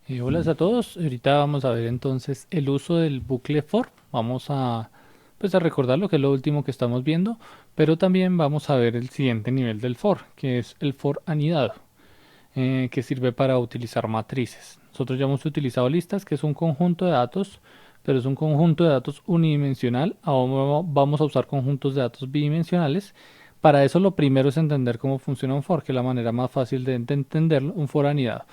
Hola a todos, ahorita vamos a ver entonces el uso del bucle for. Vamos a, pues a recordar lo que es lo último que estamos viendo, pero también vamos a ver el siguiente nivel del for, que es el for anidado, que sirve para utilizar matrices. Nosotros ya hemos utilizado listas, que es un conjunto de datos, pero es un conjunto de datos unidimensional. Ahora vamos a usar conjuntos de datos bidimensionales. Para eso lo primero es entender cómo funciona un for, que es la manera más fácil de entenderlo, un for anidado.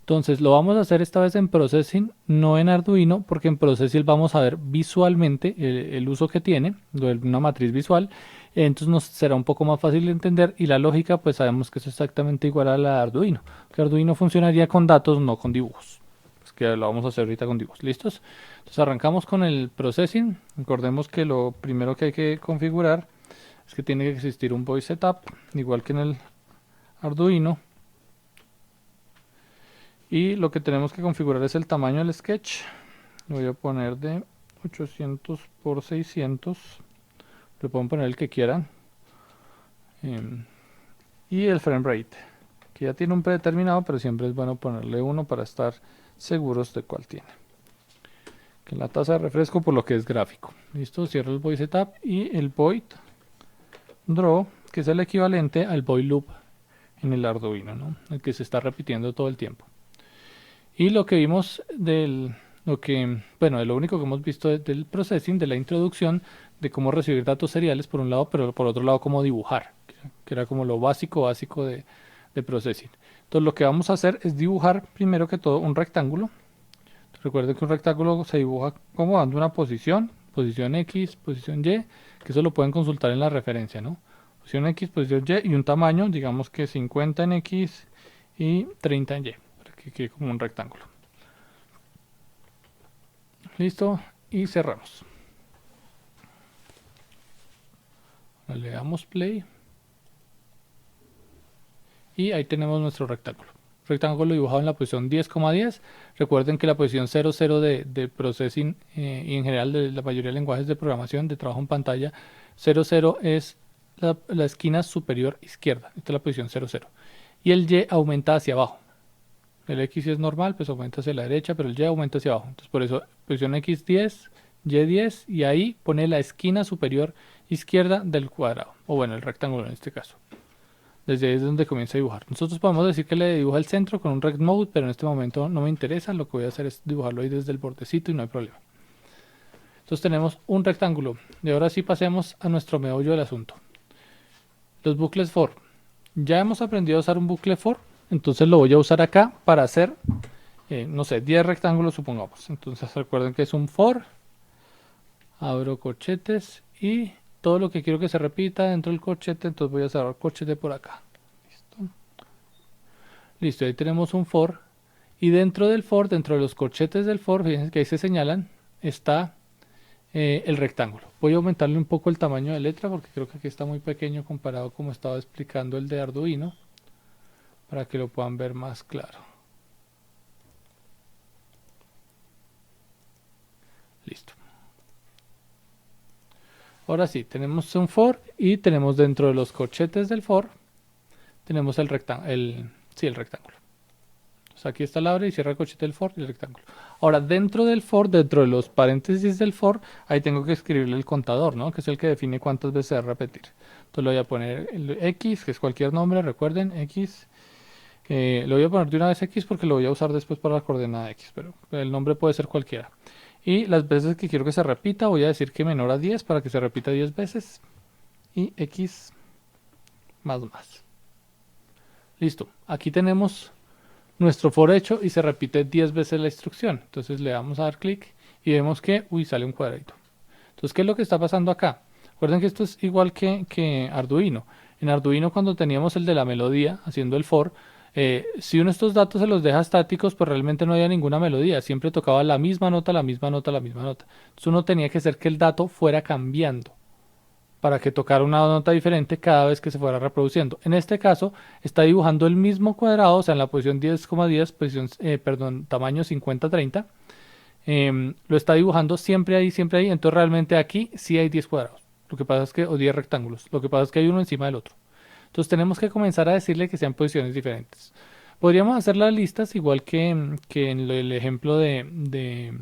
Entonces lo vamos a hacer esta vez en Processing, no en Arduino, porque en Processing vamos a ver visualmente el uso que tiene, una matriz visual. Entonces nos será un poco más fácil de entender y la lógica pues sabemos que es exactamente igual a la de Arduino. Que Arduino funcionaría con datos, no con dibujos. Pues que lo vamos a hacer ahorita con dibujos. ¿Listos? Entonces arrancamos con el Processing. Recordemos que lo primero que hay que configurar es que tiene que existir un voice setup, igual que en el Arduino. Y lo que tenemos que configurar es el tamaño del sketch. Lo voy a poner de 800 por 600. Le pueden poner el que quieran. Y el frame rate, que ya tiene un predeterminado, pero siempre es bueno ponerle uno para estar seguros de cuál tiene. Que la tasa de refresco por lo que es gráfico. Listo, cierro el void setup y el void draw, que es el equivalente al void loop en el Arduino, ¿no? El que se está repitiendo todo el tiempo. Y lo que vimos bueno, de lo único que hemos visto del processing, de la introducción, de cómo recibir datos seriales por un lado, pero por otro lado cómo dibujar, que era como lo básico de processing. Entonces lo que vamos a hacer es dibujar primero que todo un rectángulo. Recuerden que un rectángulo se dibuja como dando una posición, posición X, posición Y, que eso lo pueden consultar en la referencia, ¿no? Posición X, posición Y y un tamaño, digamos que 50 en X y 30 en Y, para que quede como un rectángulo. Listo, y cerramos. Le damos play y ahí tenemos nuestro rectángulo. Rectángulo dibujado en la posición 10,10. Recuerden que la posición 00 de processing y en general de la mayoría de lenguajes de programación de trabajo en pantalla, 00 es la esquina superior izquierda. Esta es la posición 00. Y el Y aumenta hacia abajo. El X es normal, pues aumenta hacia la derecha, pero el Y aumenta hacia abajo. Entonces por eso posición X10, Y10 y ahí pone la esquina superior izquierda del cuadrado. O bueno, el rectángulo en este caso. Desde ahí es donde comienza a dibujar. Nosotros podemos decir que le dibuja el centro con un rect mode, pero en este momento no me interesa. Lo que voy a hacer es dibujarlo ahí desde el bordecito y no hay problema. Entonces tenemos un rectángulo. Y ahora sí pasemos a nuestro meollo del asunto. Los bucles for. Ya hemos aprendido a usar un bucle for. Entonces lo voy a usar acá para hacer, no sé, 10 rectángulos supongamos. Entonces recuerden que es un for. Abro corchetes y todo lo que quiero que se repita dentro del corchete, entonces voy a cerrar corchete por acá. Listo. Listo, ahí tenemos un for. Y dentro del for, dentro de los corchetes del for, fíjense que ahí se señalan, está el rectángulo. Voy a aumentarle un poco el tamaño de letra porque creo que aquí está muy pequeño comparado como estaba explicando el de Arduino, para que lo puedan ver más claro. Listo. Ahora sí, tenemos un for y tenemos dentro de los corchetes del for, tenemos el rectángulo, sí, el rectángulo. Entonces aquí está la abre y cierra el corchete del for y el rectángulo. Ahora, dentro del for, dentro de los paréntesis del for, ahí tengo que escribirle el contador, ¿no? Que es el que define cuántas veces se va a repetir. Entonces le voy a poner el X, que es cualquier nombre, recuerden, X. Le voy a poner de una vez X porque lo voy a usar después para la coordenada X, pero el nombre puede ser cualquiera. Y las veces que quiero que se repita, voy a decir que menor a 10 para que se repita 10 veces. Y X más más. Listo. Aquí tenemos nuestro for hecho y se repite 10 veces la instrucción. Entonces le damos a dar clic y vemos que, uy, sale un cuadradito. Entonces, ¿qué es lo que está pasando acá? Recuerden que esto es igual que Arduino. En Arduino cuando teníamos el de la melodía, haciendo el for, si uno de estos datos se los deja estáticos, pues realmente no había ninguna melodía. Siempre tocaba la misma nota, la misma nota, la misma nota. Entonces uno tenía que hacer que el dato fuera cambiando para que tocara una nota diferente cada vez que se fuera reproduciendo. En este caso, está dibujando el mismo cuadrado, o sea, en la posición 10,10, posición, perdón, tamaño 50-30. Lo está dibujando siempre ahí, siempre ahí. Entonces realmente aquí sí hay 10 cuadrados. Lo que pasa es que, o 10 rectángulos. Lo que pasa es que hay uno encima del otro. Entonces tenemos que comenzar a decirle que sean posiciones diferentes. Podríamos hacer las listas igual que en el ejemplo de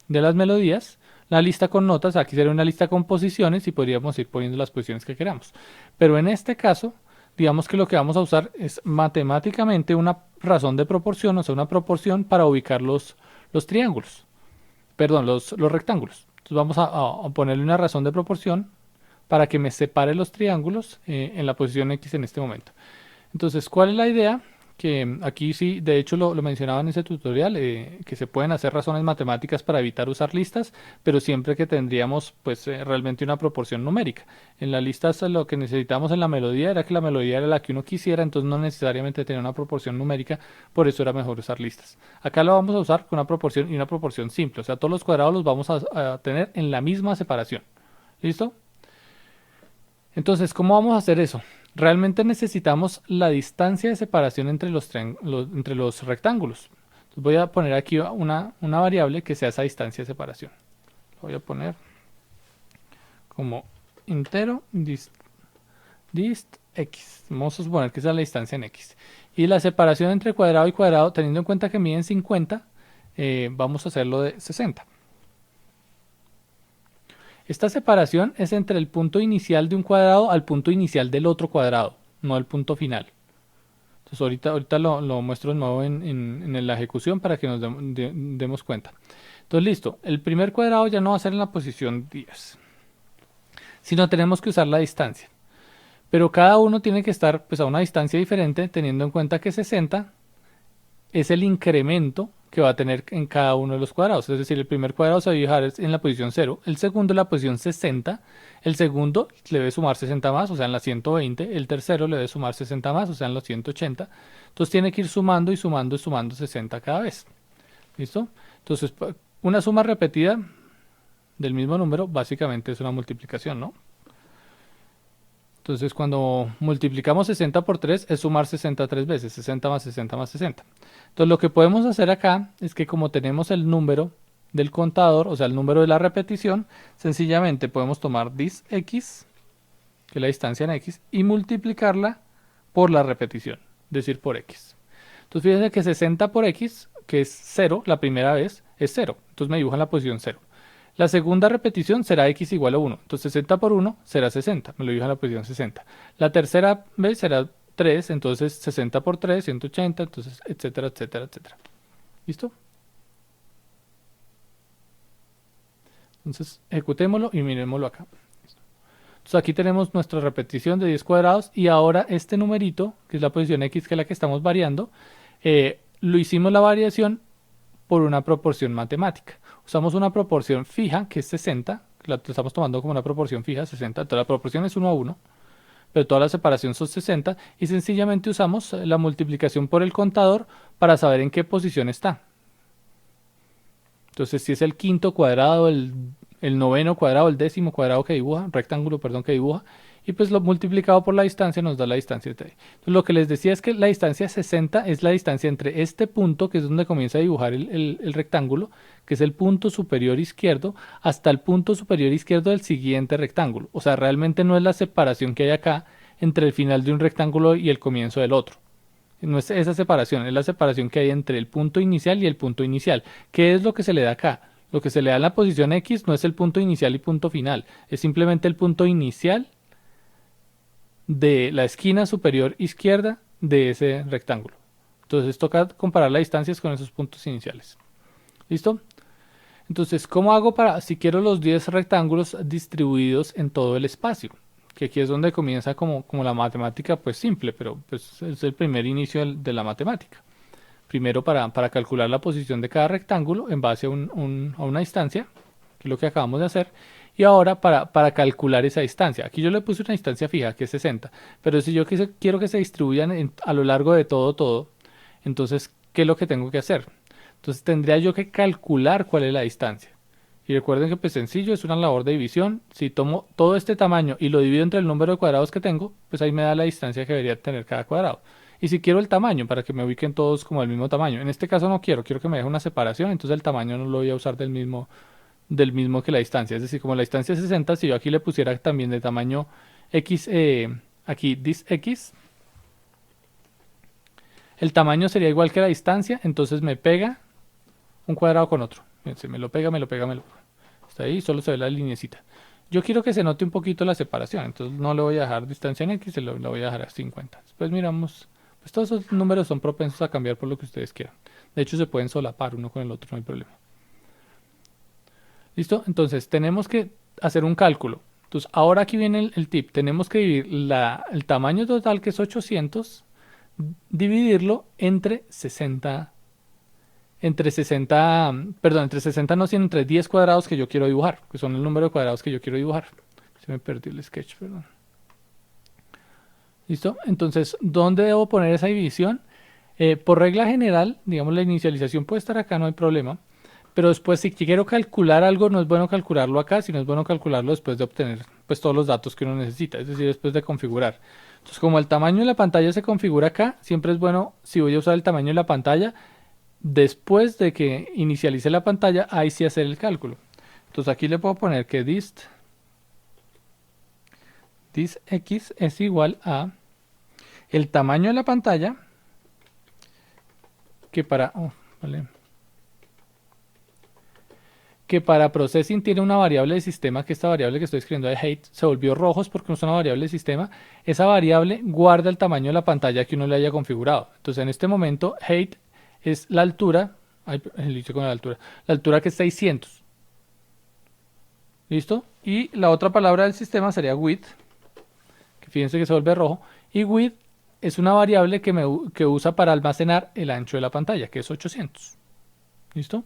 las melodías. La lista con notas, aquí sería una lista con posiciones y podríamos ir poniendo las posiciones que queramos. Pero en este caso, digamos que lo que vamos a usar es matemáticamente una razón de proporción, o sea, una proporción para ubicar los triángulos, perdón, los rectángulos. Entonces vamos a ponerle una razón de proporción para que me separe los triángulos en la posición X en este momento. Entonces, ¿cuál es la idea? Que aquí sí, de hecho lo mencionaba en ese tutorial, que se pueden hacer razones matemáticas para evitar usar listas, pero siempre que tendríamos pues realmente una proporción numérica. En las listas lo que necesitamos en la melodía era que la melodía era la que uno quisiera, entonces no necesariamente tenía una proporción numérica, por eso era mejor usar listas. Acá lo vamos a usar con una proporción y una proporción simple, o sea, todos los cuadrados los vamos a tener en la misma separación. ¿Listo? Entonces, ¿cómo vamos a hacer eso? Realmente necesitamos la distancia de separación entre entre los rectángulos. Entonces voy a poner aquí una variable que sea esa distancia de separación. Lo voy a poner como entero dist x. Vamos a suponer que esa es la distancia en x. Y la separación entre cuadrado y cuadrado, teniendo en cuenta que miden 50, vamos a hacerlo de 60. Esta separación es entre el punto inicial de un cuadrado al punto inicial del otro cuadrado, no el punto final. Entonces ahorita lo muestro de nuevo en la ejecución para que nos demos cuenta. Entonces listo, el primer cuadrado ya no va a ser en la posición 10, sino tenemos que usar la distancia. Pero cada uno tiene que estar pues a una distancia diferente, teniendo en cuenta que 60 es el incremento que va a tener en cada uno de los cuadrados. Es decir, el primer cuadrado se va a dibujar en la posición 0, el segundo en la posición 60, el segundo le debe sumar 60 más, o sea, en la 120, el tercero le debe sumar 60 más, o sea, en los 180. Entonces tiene que ir sumando y sumando y sumando 60 cada vez. ¿Listo? Entonces, una suma repetida del mismo número básicamente es una multiplicación, ¿no? Entonces, cuando multiplicamos 60 por 3 es sumar 60 tres veces, 60 más 60 más 60. Entonces, lo que podemos hacer acá es que como tenemos el número del contador, o sea, el número de la repetición, sencillamente podemos tomar dis x, que es la distancia en x, y multiplicarla por la repetición, es decir, por x. Entonces, fíjense que 60 por x, que es 0, la primera vez, es 0. Entonces, me dibuja en la posición 0. La segunda repetición será x igual a 1. Entonces 60 por 1 será 60. Me lo dijo en la posición 60. La tercera vez será 3. Entonces 60 por 3, 180. Entonces, etcétera, etcétera, etcétera. ¿Listo? Entonces ejecutémoslo y miremoslo acá. Entonces aquí tenemos nuestra repetición de 10 cuadrados. Y ahora este numerito, que es la posición x, que es la que estamos variando, lo hicimos la variación por una proporción matemática. Usamos una proporción fija, que es 60, la estamos tomando como una proporción fija, 60, entonces la proporción es 1 a 1, pero toda la separación son 60, y sencillamente usamos la multiplicación por el contador para saber en qué posición está. Entonces, si es el quinto cuadrado, el noveno cuadrado, el décimo cuadrado que dibuja, rectángulo, perdón, que dibuja, y pues lo multiplicado por la distancia nos da la distancia de 3. Entonces, lo que les decía es que la distancia 60 es la distancia entre este punto, que es donde comienza a dibujar el rectángulo, que es el punto superior izquierdo, hasta el punto superior izquierdo del siguiente rectángulo. O sea, realmente no es la separación que hay acá entre el final de un rectángulo y el comienzo del otro. No es esa separación, es la separación que hay entre el punto inicial y el punto inicial. ¿Qué es lo que se le da acá? Lo que se le da en la posición X no es el punto inicial y punto final, es simplemente el punto inicial de la esquina superior izquierda de ese rectángulo. Entonces toca comparar las distancias con esos puntos iniciales. ¿Listo? Entonces, ¿cómo hago para, si quiero los 10 rectángulos distribuidos en todo el espacio? Que aquí es donde comienza como la matemática pues simple, pero pues es el primer inicio de la matemática. Primero para calcular la posición de cada rectángulo en base a una distancia, que es lo que acabamos de hacer, y ahora para calcular esa distancia. Aquí yo le puse una distancia fija, que es 60, pero si yo quiero que se distribuyan a lo largo de todo, entonces, ¿qué es lo que tengo que hacer? Entonces tendría yo que calcular cuál es la distancia. Y recuerden que pues sencillo, es una labor de división. Si tomo todo este tamaño y lo divido entre el número de cuadrados que tengo, pues ahí me da la distancia que debería tener cada cuadrado. Y si quiero el tamaño, para que me ubiquen todos como del mismo tamaño. En este caso no quiero que me deje una separación, entonces el tamaño no lo voy a usar del mismo que la distancia. Es decir, como la distancia es 60, si yo aquí le pusiera también de tamaño x, aquí dis x, El tamaño sería igual que la distancia, entonces me pega un cuadrado con otro. Fíjense, me lo pega, me lo pega, me lo pega. Está ahí, solo se ve la linecita. Yo quiero que se note un poquito la separación, entonces no le voy a dejar distancia en X, lo voy a dejar a 50. Después miramos, pues todos esos números son propensos a cambiar por lo que ustedes quieran. De hecho, se pueden solapar uno con el otro, no hay problema. ¿Listo? Entonces, tenemos que hacer un cálculo. Entonces, ahora aquí viene el tip. Tenemos que dividir el tamaño total, que es 800, dividirlo entre 60, entre 60 no, sino entre 10 cuadrados que yo quiero dibujar, que son el número de cuadrados que yo quiero dibujar. Se me perdió el sketch, perdón. ¿Listo? Entonces, ¿dónde debo poner esa división? Por regla general, digamos, la inicialización puede estar acá, no hay problema. Pero después, si quiero calcular algo, no es bueno calcularlo acá, sino es bueno calcularlo después de obtener pues todos los datos que uno necesita, es decir, después de configurar. Entonces, como el tamaño de la pantalla se configura acá, siempre es bueno, si voy a usar el tamaño de la pantalla, después de que inicialice la pantalla, ahí sí hacer el cálculo. Entonces aquí le puedo poner que dist x es igual a el tamaño de la pantalla, que para processing tiene una variable de sistema, que esta variable que estoy escribiendo de height se volvió rojos porque no es una variable de sistema. Esa variable guarda el tamaño de la pantalla que uno le haya configurado. Entonces en este momento height es la altura, la altura que es 600. ¿Listo? Y la otra palabra del sistema sería width, que fíjense que se vuelve rojo, y width es una variable que usa para almacenar el ancho de la pantalla, que es 800. ¿Listo?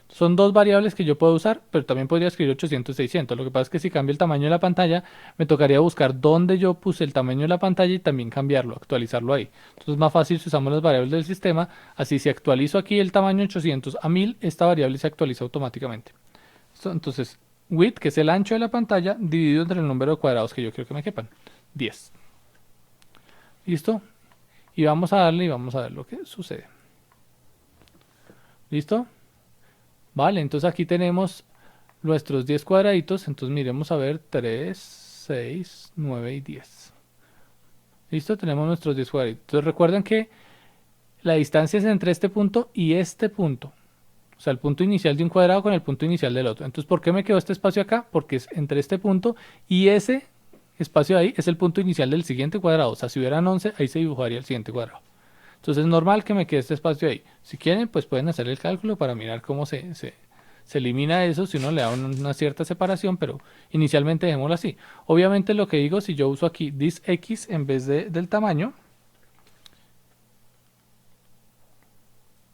Son dos variables que yo puedo usar, pero también podría escribir 800, 600. Lo que pasa es que si cambio el tamaño de la pantalla, me tocaría buscar dónde yo puse el tamaño de la pantalla y también cambiarlo, actualizarlo ahí. Entonces es más fácil si usamos las variables del sistema. Así, si actualizo aquí el tamaño 800 a 1000, esta variable se actualiza automáticamente. Entonces, width, que es el ancho de la pantalla, dividido entre el número de cuadrados que yo quiero que me quepan. 10. ¿Listo? Y vamos a darle y vamos a ver lo que sucede. ¿Listo? Vale, entonces aquí tenemos nuestros 10 cuadraditos. Entonces miremos a ver 3, 6, 9 y 10. ¿Listo? Tenemos nuestros 10 cuadraditos. Entonces recuerden que la distancia es entre este punto y este punto. O sea, el punto inicial de un cuadrado con el punto inicial del otro. Entonces, ¿por qué me quedó este espacio acá? Porque es entre este punto y ese espacio ahí es el punto inicial del siguiente cuadrado. O sea, si hubieran 11, ahí se dibujaría el siguiente cuadrado. Entonces es normal que me quede este espacio ahí. Si quieren, pues pueden hacer el cálculo para mirar cómo se elimina eso si uno le da una cierta separación, pero inicialmente dejémoslo así. Obviamente lo que digo, si yo uso aquí this x en vez del tamaño,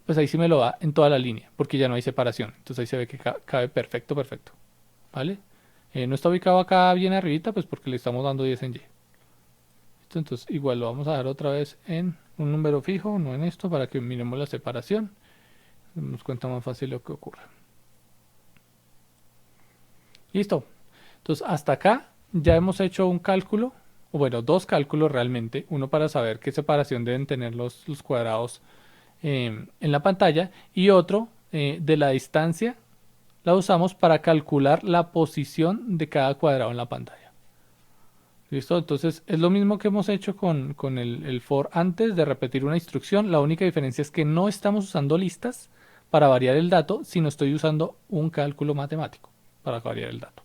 pues ahí sí me lo da en toda la línea, porque ya no hay separación. Entonces ahí se ve que cabe perfecto, perfecto. ¿Vale? No está ubicado acá bien arribita, pues porque le estamos dando 10 en Y. Entonces igual lo vamos a dar otra vez en un número fijo, no en esto, para que miremos la separación. Nos cuenta más fácil lo que ocurre. Listo. Entonces hasta acá ya hemos hecho un cálculo, o bueno, dos cálculos realmente. Uno para saber qué separación deben tener los cuadrados en la pantalla, y otro de la distancia la usamos para calcular la posición de cada cuadrado en la pantalla. ¿Listo? Entonces es lo mismo que hemos hecho con el for antes de repetir una instrucción. La única diferencia es que no estamos usando listas para variar el dato, sino estoy usando un cálculo matemático para variar el dato.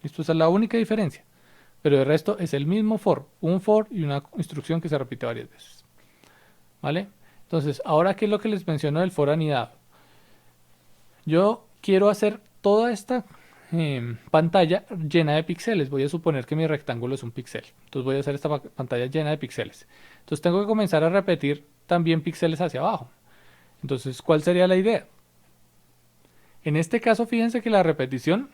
¿Listo? Esa es la única diferencia. Pero el resto es el mismo for, un for y una instrucción que se repite varias veces. ¿Vale? Entonces, ahora, ¿qué es lo que les menciono del for anidado? Yo quiero hacer toda esta pantalla llena de píxeles. Voy a suponer que mi rectángulo es un píxel. Entonces voy a hacer esta pantalla llena de píxeles. Entonces tengo que comenzar a repetir también píxeles hacia abajo. Entonces, ¿cuál sería la idea? En este caso, fíjense que la repetición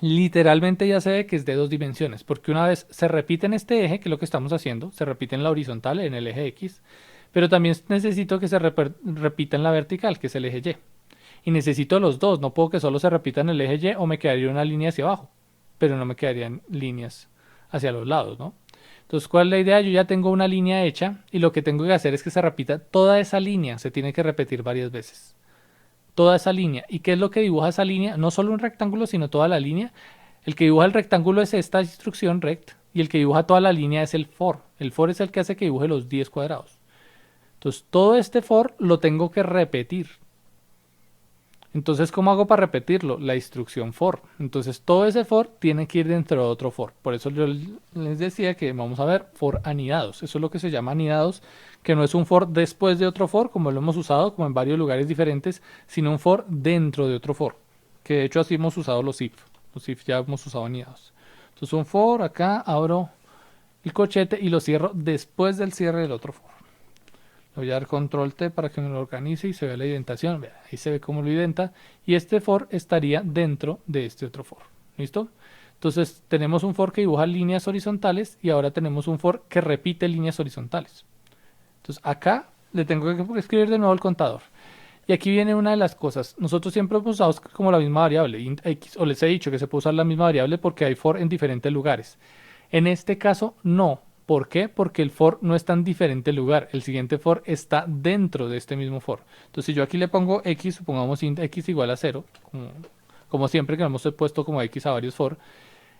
literalmente ya se ve que es de dos dimensiones, porque una vez se repite en este eje, que es lo que estamos haciendo, se repite en la horizontal, en el eje X, pero también necesito que se repita en la vertical, que es el eje Y. Y necesito los dos, no puedo que solo se repita en el eje Y o me quedaría una línea hacia abajo, pero no me quedarían líneas hacia los lados, ¿no? Entonces, ¿cuál es la idea? Yo ya tengo una línea hecha y lo que tengo que hacer es que se repita toda esa línea, se tiene que repetir varias veces. Toda esa línea. ¿Y qué es lo que dibuja esa línea? No solo un rectángulo, sino toda la línea. El que dibuja el rectángulo es esta instrucción rect y el que dibuja toda la línea es el for. El for es el que hace que dibuje los 10 cuadrados. Entonces todo este for lo tengo que repetir. Entonces, ¿cómo hago para repetirlo? La instrucción for. Entonces todo ese for tiene que ir dentro de otro for. Por eso yo les decía que vamos a ver for anidados. Eso es lo que se llama anidados, que no es un for después de otro for, como lo hemos usado, como en varios lugares diferentes, sino un for dentro de otro for. Que de hecho así hemos usado los if. Los if ya hemos usado anidados. Entonces un for, acá abro el corchete y lo cierro después del cierre del otro for. Le voy a dar control T para que me lo organice y se vea la indentación. Vea, ahí se ve cómo lo identa. Y este for estaría dentro de este otro for. ¿Listo? Entonces tenemos un for que dibuja líneas horizontales y ahora tenemos un for que repite líneas horizontales. Entonces acá le tengo que escribir de nuevo el contador. Y aquí viene una de las cosas. Nosotros siempre hemos usado como la misma variable, int x, o les he dicho que se puede usar la misma variable porque hay for en diferentes lugares. En este caso no. ¿Por qué? Porque el for no está en diferente lugar. El siguiente for está dentro de este mismo for. Entonces si yo aquí le pongo x, supongamos int x igual a 0, como siempre que hemos puesto como x a varios for,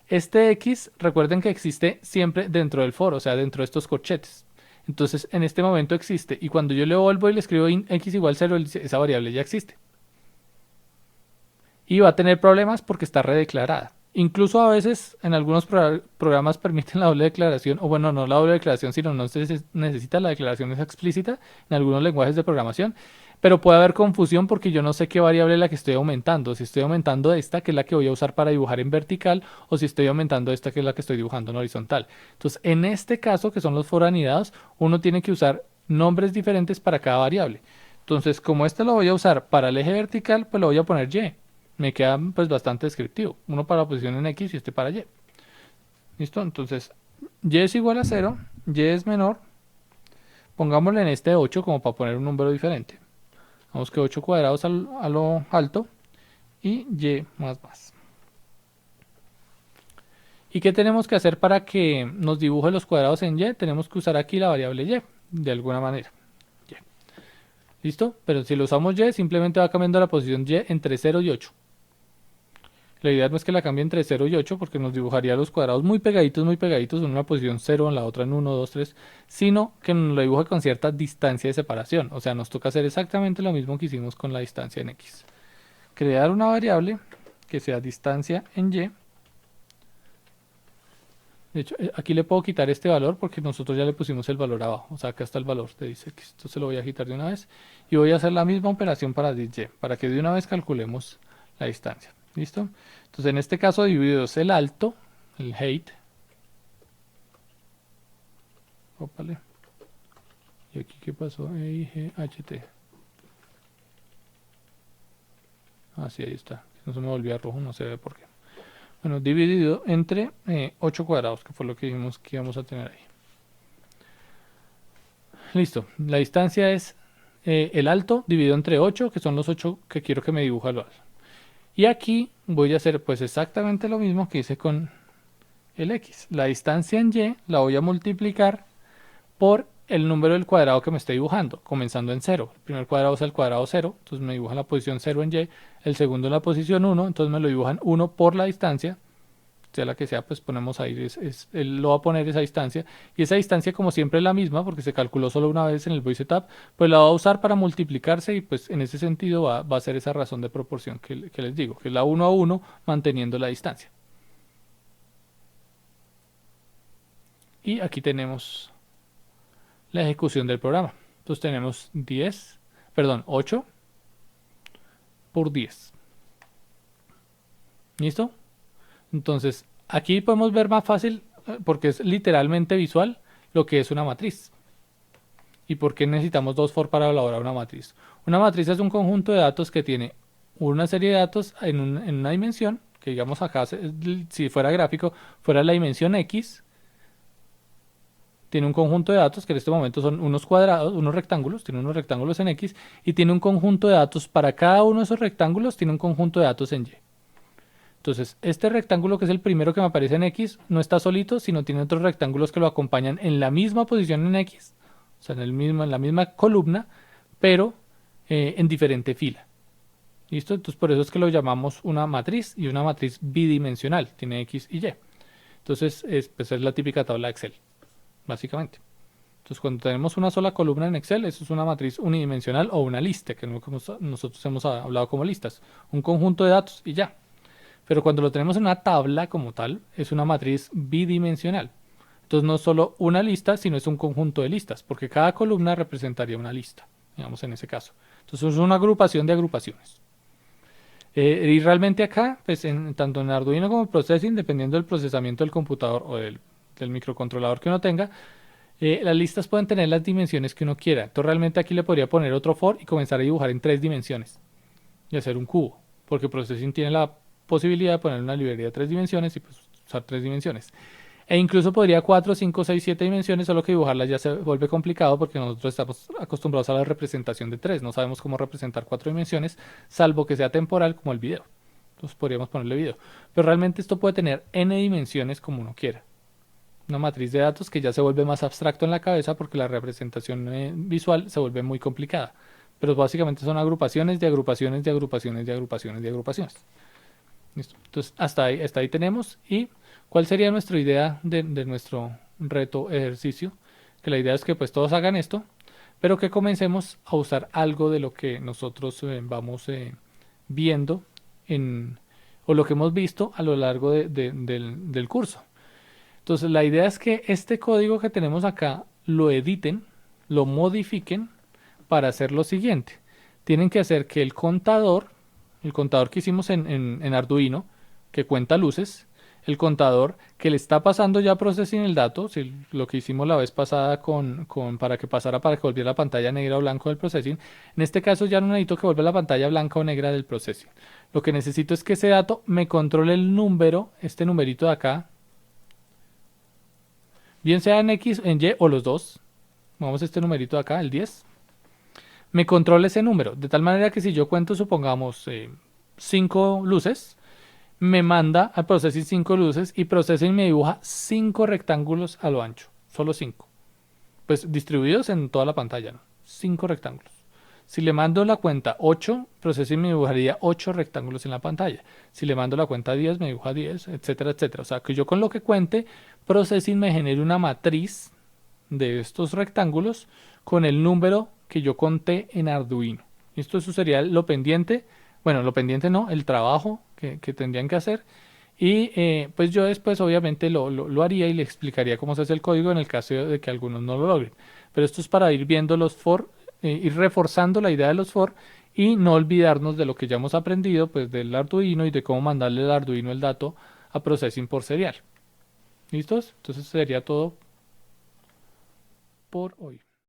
este x recuerden que existe siempre dentro del for, o sea dentro de estos corchetes. Entonces en este momento existe y cuando yo le vuelvo y le escribo int x igual 0, esa variable ya existe. Y va a tener problemas porque está redeclarada. Incluso a veces en algunos programas permiten la doble declaración, o bueno, no la doble declaración, sino no se necesita la declaración esa explícita en algunos lenguajes de programación, pero puede haber confusión porque yo no sé qué variable es la que estoy aumentando, si estoy aumentando esta, que es la que voy a usar para dibujar en vertical, o si estoy aumentando esta, que es la que estoy dibujando en horizontal. Entonces, en este caso, que son los for anidados, uno tiene que usar nombres diferentes para cada variable. Entonces, como este lo voy a usar para el eje vertical, pues lo voy a poner Y. Me queda pues bastante descriptivo. Uno para la posición en X y este para Y. ¿Listo? Entonces, Y es igual a 0, Y es menor. Pongámosle en este 8 como para poner un número diferente. Vamos que 8 cuadrados a lo alto y Y más. ¿Y qué tenemos que hacer para que nos dibuje los cuadrados en Y? Tenemos que usar aquí la variable Y, de alguna manera. Y. ¿Listo? Pero si lo usamos Y, simplemente va cambiando la posición Y entre 0 y 8. La idea no es que la cambie entre 0 y 8 porque nos dibujaría los cuadrados muy pegaditos, en una posición 0, en la otra en 1, 2, 3, sino que nos lo dibuje con cierta distancia de separación. O sea, nos toca hacer exactamente lo mismo que hicimos con la distancia en X. Crear una variable que sea distancia en Y. De hecho, aquí le puedo quitar este valor porque nosotros ya le pusimos el valor abajo. O sea, acá está el valor de dice X. Entonces lo voy a quitar de una vez. Y voy a hacer la misma operación para Y, para que de una vez calculemos la distancia. ¿Listo? Entonces en este caso divididos el alto, el height. Ópale. ¿Y aquí qué pasó? EIGHT. Ah, sí, ahí está. No se me volvía rojo, no se ve por qué. Bueno, dividido entre 8 cuadrados, que fue lo que dijimos que íbamos a tener ahí. Listo. La distancia es el alto dividido entre 8, que son los 8 que quiero que me dibuje el valor. Y aquí voy a hacer pues exactamente lo mismo que hice con el X. La distancia en Y la voy a multiplicar por el número del cuadrado que me esté dibujando, comenzando en 0. El primer cuadrado es el cuadrado 0, entonces me dibuja la posición 0 en Y. El segundo en la posición 1, entonces me lo dibujan 1 por la distancia. Sea la que sea, pues ponemos ahí, él lo va a poner esa distancia. Y esa distancia, como siempre, es la misma, porque se calculó solo una vez en el voice setup, pues la va a usar para multiplicarse y pues en ese sentido va a ser esa razón de proporción que les digo, que es la 1 a 1 manteniendo la distancia. Y aquí tenemos la ejecución del programa. Entonces tenemos 8 por 10. ¿Listo? Entonces, aquí podemos ver más fácil, porque es literalmente visual, lo que es una matriz. ¿Y por qué necesitamos dos for para elaborar una matriz? Una matriz es un conjunto de datos que tiene una serie de datos en una dimensión, que digamos acá, si fuera gráfico, fuera la dimensión X. Tiene un conjunto de datos que en este momento son unos cuadrados, unos rectángulos, tiene unos rectángulos en X, y tiene un conjunto de datos para cada uno de esos rectángulos, tiene un conjunto de datos en Y. Entonces, este rectángulo que es el primero que me aparece en X, no está solito, sino tiene otros rectángulos que lo acompañan en la misma posición en X, o sea, en la misma columna, pero en diferente fila. ¿Listo? Entonces, por eso es que lo llamamos una matriz y una matriz bidimensional, tiene X y Y. Entonces, pues es la típica tabla de Excel, básicamente. Entonces, cuando tenemos una sola columna en Excel, eso es una matriz unidimensional o una lista, que nosotros hemos hablado como listas, un conjunto de datos y ya. Pero cuando lo tenemos en una tabla como tal, es una matriz bidimensional. Entonces no es solo una lista, sino es un conjunto de listas, porque cada columna representaría una lista, digamos en ese caso. Entonces es una agrupación de agrupaciones. Y realmente acá, pues tanto en Arduino como en Processing, dependiendo del procesamiento del computador o del microcontrolador que uno tenga, las listas pueden tener las dimensiones que uno quiera. Entonces realmente aquí le podría poner otro for y comenzar a dibujar en 3 dimensiones y hacer un cubo, porque Processing tiene la posibilidad de poner una librería de 3 dimensiones y pues usar 3 dimensiones. E incluso podría 4, 5, 6, 7 dimensiones, solo que dibujarlas ya se vuelve complicado porque nosotros estamos acostumbrados a la representación de 3. No sabemos cómo representar 4 dimensiones, salvo que sea temporal como el video. Entonces podríamos ponerle video. Pero realmente esto puede tener n dimensiones como uno quiera. Una matriz de datos que ya se vuelve más abstracto en la cabeza porque la representación visual se vuelve muy complicada. Pero básicamente son agrupaciones de agrupaciones de agrupaciones de agrupaciones de agrupaciones. ¿Listo? Entonces, hasta ahí tenemos. ¿Y cuál sería nuestra idea de nuestro reto ejercicio? Que la idea es que pues todos hagan esto, pero que comencemos a usar algo de lo que nosotros vamos viendo o lo que hemos visto a lo largo del curso. Entonces, la idea es que este código que tenemos acá lo editen, lo modifiquen para hacer lo siguiente. Tienen que hacer que el contador que hicimos en Arduino, que cuenta luces, el contador que le está pasando ya processing el dato, si lo que hicimos la vez pasada para que volviera la pantalla negra o blanco del processing, en este caso ya no necesito que vuelva la pantalla blanca o negra del processing. Lo que necesito es que ese dato me controle el número, este numerito de acá, bien sea en X, en Y o los dos. Vamos a este numerito de acá, el 10. Me controle ese número, de tal manera que si yo cuento, supongamos, 5 luces, me manda al Processing 5 luces y Processing me dibuja 5 rectángulos a lo ancho, solo 5. Pues distribuidos en toda la pantalla, ¿no? 5 rectángulos. Si le mando la cuenta 8, Processing me dibujaría 8 rectángulos en la pantalla. Si le mando la cuenta 10, me dibuja 10, etcétera, etcétera. O sea, que yo con lo que cuente, Processing me genere una matriz de estos rectángulos con el número que yo conté en Arduino. Eso sería lo pendiente. Bueno, lo pendiente no, el trabajo que tendrían que hacer. Y pues yo después obviamente lo haría y le explicaría cómo se hace el código en el caso de que algunos no lo logren. Pero esto es para ir viendo los for, ir reforzando la idea de los for y no olvidarnos de lo que ya hemos aprendido pues del Arduino y de cómo mandarle al Arduino el dato a Processing por serial. ¿Listos? Entonces sería todo por hoy.